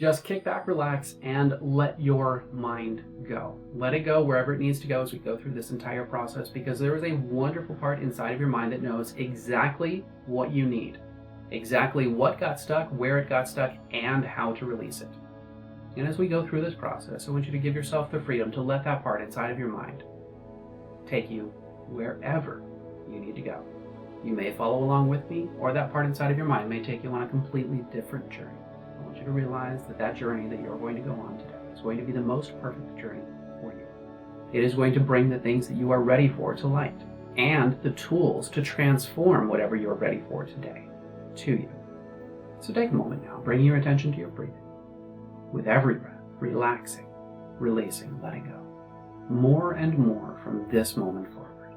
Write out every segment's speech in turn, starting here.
Just kick back, relax, and let your mind go. Let it go wherever it needs to go as we go through this entire process, because there is a wonderful part inside of your mind that knows exactly what you need, exactly what got stuck, where it got stuck, and how to release it. And as we go through this process, I want you to give yourself the freedom to let that part inside of your mind take you wherever you need to go. You may follow along with me, or that part inside of your mind may take you on a completely different journey. I want you to realize that that journey that you're going to go on today is going to be the most perfect journey for you. It is going to bring the things that you are ready for to light, and the tools to transform whatever you're ready for today to you. So take a moment now, bringing your attention to your breathing. With every breath, relaxing, releasing, letting go. More and more from this moment forward.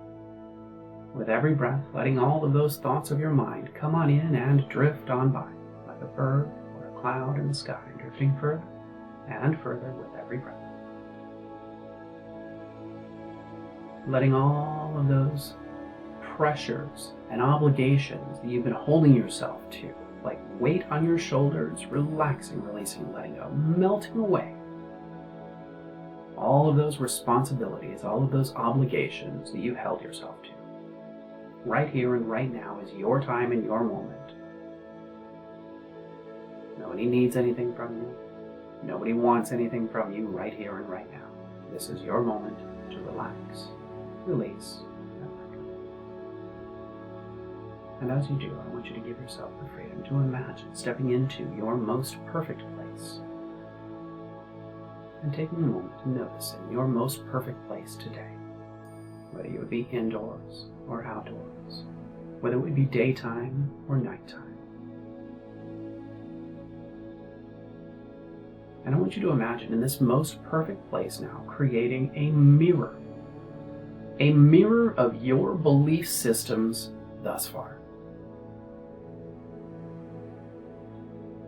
With every breath, letting all of those thoughts of your mind come on in and drift on by, like a bird or a cloud in the sky, drifting further and further with every breath. Letting all of those pressures and obligations that you've been holding yourself to, like weight on your shoulders, relaxing, releasing, letting go, melting away. All of those responsibilities, all of those obligations that you held yourself to. Right here and right now is your time and your moment. Nobody needs anything from you. Nobody wants anything from you right here and right now. This is your moment to relax, release, and let go. And as you do, I want you to give yourself the freedom to imagine stepping into your most perfect place. And taking a moment to notice in your most perfect place today, whether you would be indoors or outdoors, whether it would be daytime or nighttime. And I want you to imagine in this most perfect place now, creating a mirror of your belief systems thus far.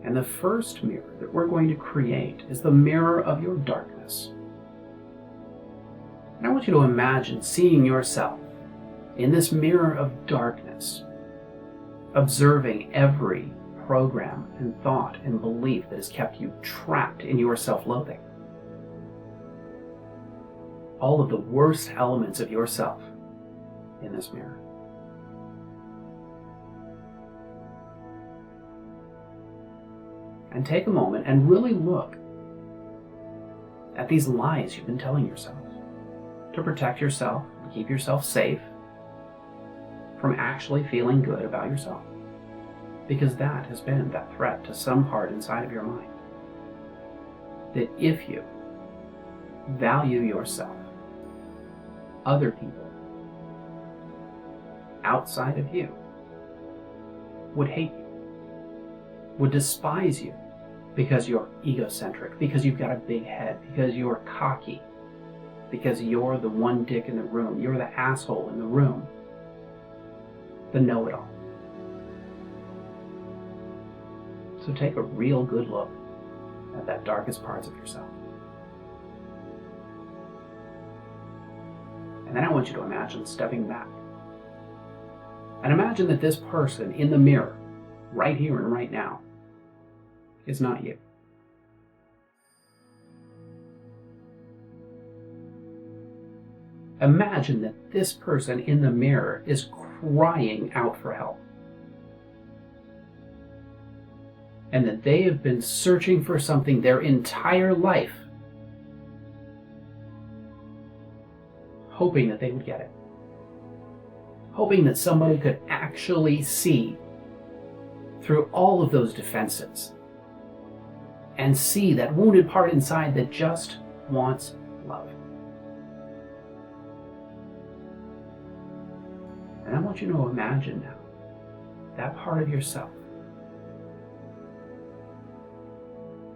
And the first mirror that we're going to create is the mirror of your darkness. And I want you to imagine seeing yourself in this mirror of darkness, observing every program and thought and belief that has kept you trapped in your self-loathing. All of the worst elements of yourself in this mirror. And take a moment and really look at these lies you've been telling yourself to protect yourself, to keep yourself safe from actually feeling good about yourself. Because that has been that threat to some part inside of your mind. That if you value yourself, other people outside of you would hate you, would despise you because you're egocentric, because you've got a big head, because you're cocky, because you're the one dick in the room, you're the asshole in the room, the know-it-all. So take a real good look at that darkest parts of yourself. And then I want you to imagine stepping back. And imagine that this person in the mirror, right here and right now, is not you. Imagine that this person in the mirror is crying out for help. And that they have been searching for something their entire life, hoping that they would get it. Hoping that somebody could actually see through all of those defenses and see that wounded part inside that just wants love. And I want you to imagine now that part of yourself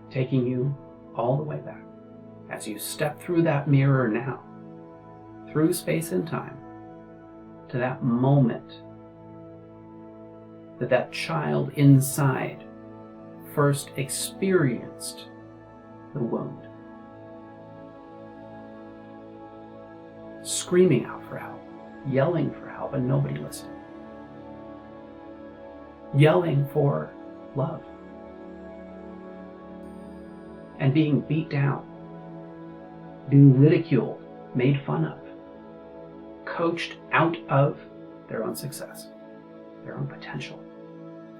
taking you all the way back as you step through that mirror now, through space and time, to that moment that that child inside first experienced the wound. Screaming out for help, yelling for help, and nobody listening. Yelling for love. and being beat down, being ridiculed, made fun of, coached out of their own success, their own potential.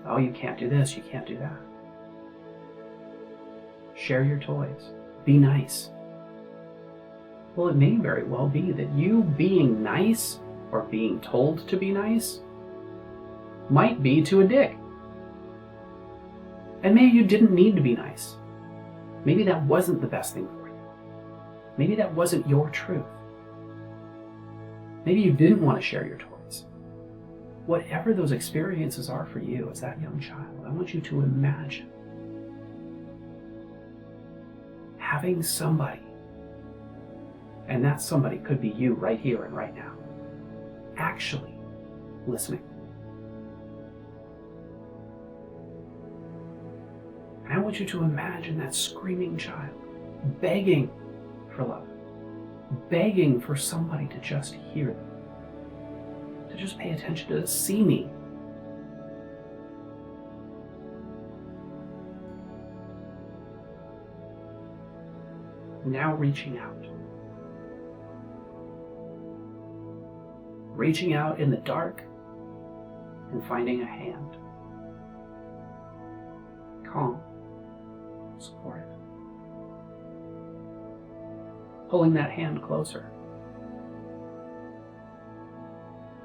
Oh, you can't do this, you can't do that. Share your toys. Be nice. Well, it may very well be that you being nice or being told to be nice might be to a dick. And maybe you didn't need to be nice. Maybe that wasn't the best thing for you. Maybe that wasn't your truth. Maybe you didn't want to share your toys. Whatever those experiences are for you as that young child, I want you to imagine having somebody, and that somebody could be you right here and right now, actually listening. And I want you to imagine that screaming child begging for love, begging for somebody to just hear them, to just pay attention, to see me. Now reaching out in the dark and finding a hand, calm, supportive, pulling that hand closer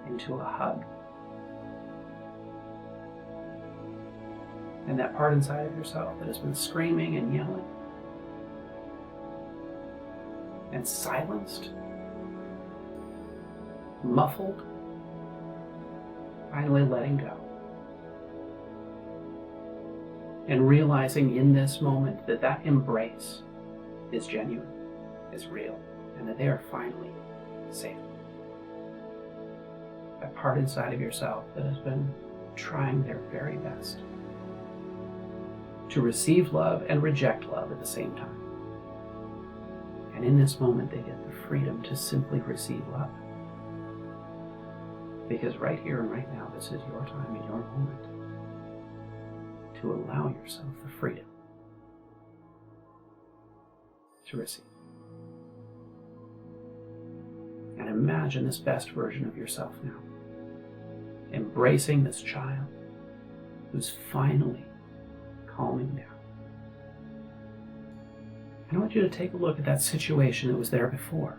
into a hug, and that part inside of yourself that has been screaming and yelling and silenced, muffled, finally letting go. And realizing in this moment that that embrace is genuine, is real, and that they are finally safe. That part inside of yourself that has been trying their very best to receive love and reject love at the same time. And in this moment, they get the freedom to simply receive love. Because right here and right now, this is your time and your moment to allow yourself the freedom to receive. And imagine this best version of yourself now, embracing this child who's finally calming down. And I want you to take a look at that situation that was there before.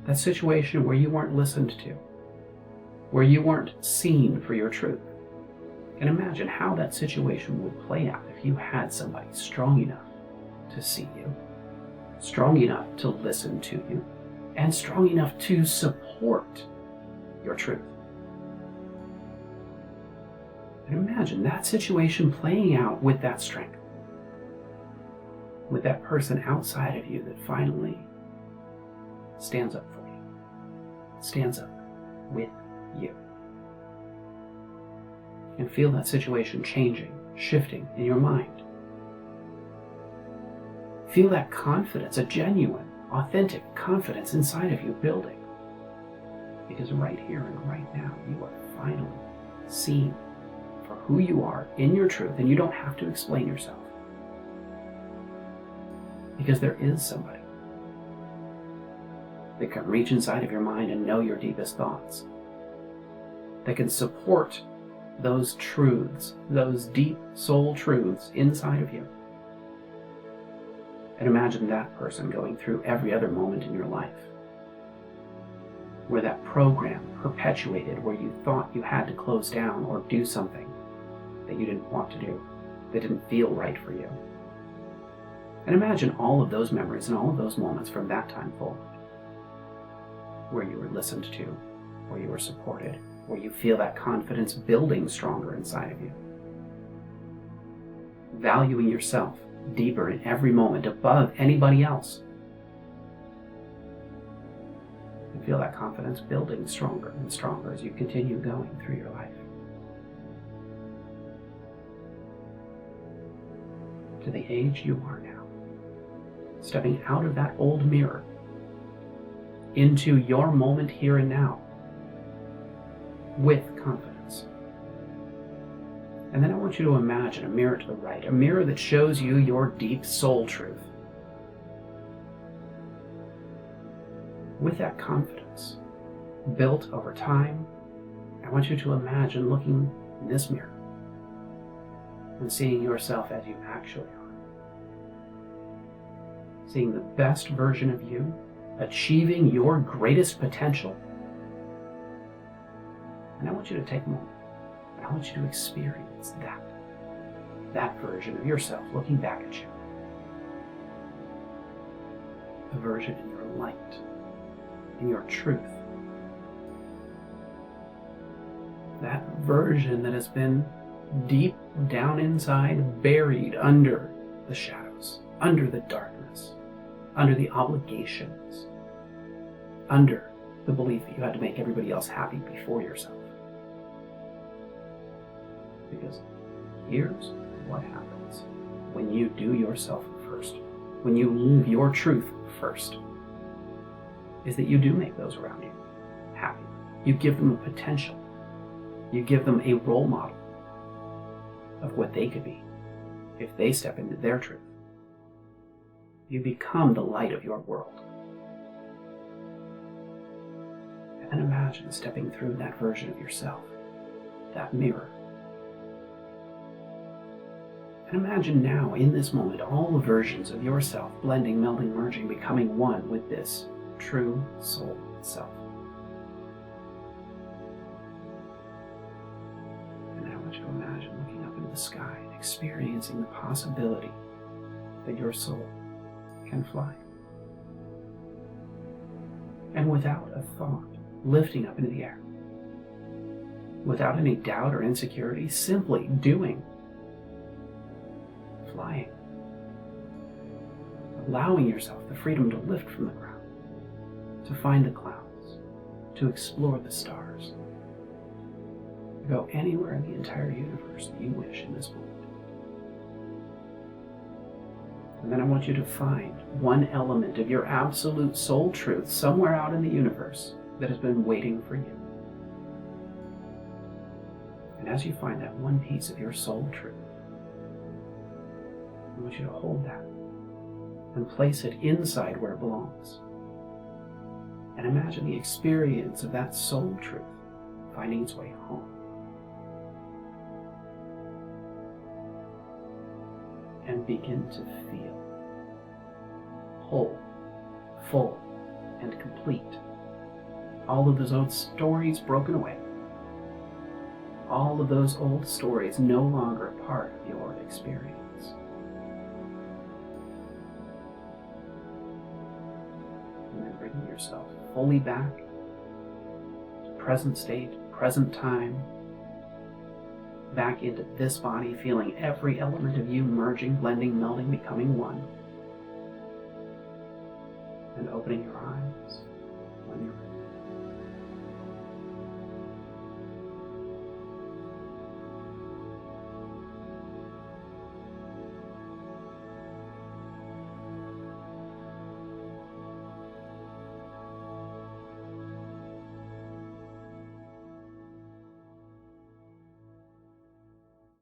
That situation where you weren't listened to, where you weren't seen for your truth. And imagine how that situation would play out if you had somebody strong enough to see you, strong enough to listen to you, and strong enough to support your truth. And imagine that situation playing out with that strength, with that person outside of you that finally stands up for you, stands up with you. And feel that situation changing, shifting in your mind. Feel that confidence, a genuine, authentic confidence inside of you building. Because right here and right now, you are finally seen for who you are in your truth, and you don't have to explain yourself. Because there is somebody that can reach inside of your mind and know your deepest thoughts, that can support those truths, those deep soul truths inside of you. And imagine that person going through every other moment in your life where that program perpetuated, where you thought you had to close down or do something that you didn't want to do, that didn't feel right for you. And imagine all of those memories and all of those moments from that time forward, where you were listened to, where you were supported, where you feel that confidence building stronger inside of you. Valuing yourself deeper in every moment above anybody else. And feel that confidence building stronger and stronger as you continue going through your life. To the age you are now. Stepping out of that old mirror into your moment here and now with confidence. And then I want you to imagine a mirror to the right, a mirror that shows you your deep soul truth, With that confidence built over time, I want you to imagine looking in this mirror and seeing yourself as you actually are. Seeing the best version of you, achieving your greatest potential. And I want you to take a moment. I want you to experience that version of yourself looking back at you. The version in your light, in your truth. That version that has been deep down inside, buried under the shadows, under the darkness, under the obligations, under the belief that you had to make everybody else happy before yourself. Because here's what happens when you do yourself first, when you live your truth first, is that you do make those around you happy. You give them a potential. You give them a role model of what they could be if they step into their truth. You become the light of your world. And then imagine stepping through that version of yourself, that mirror. And imagine now, in this moment, all the versions of yourself blending, melding, merging, becoming one with this true soul self. And I want you to imagine looking up into the sky and experiencing the possibility that your soul can fly. And without a thought, lifting up into the air. Without any doubt or insecurity, simply doing. Flying. Allowing yourself the freedom to lift from the ground, to find the clouds, to explore the stars, to go anywhere in the entire universe that you wish in this moment. And then I want you to find one element of your absolute soul truth somewhere out in the universe that has been waiting for you. And as you find that one piece of your soul truth, I want you to hold that and place it inside where it belongs. And imagine the experience of that soul truth finding its way home. And begin to feel whole, full, and complete. All of those old stories broken away. All of those old stories no longer a part of your experience. And then bringing yourself fully back to present state, present time, back into this body, feeling every element of you merging, blending, melding, becoming one. And opening your eyes.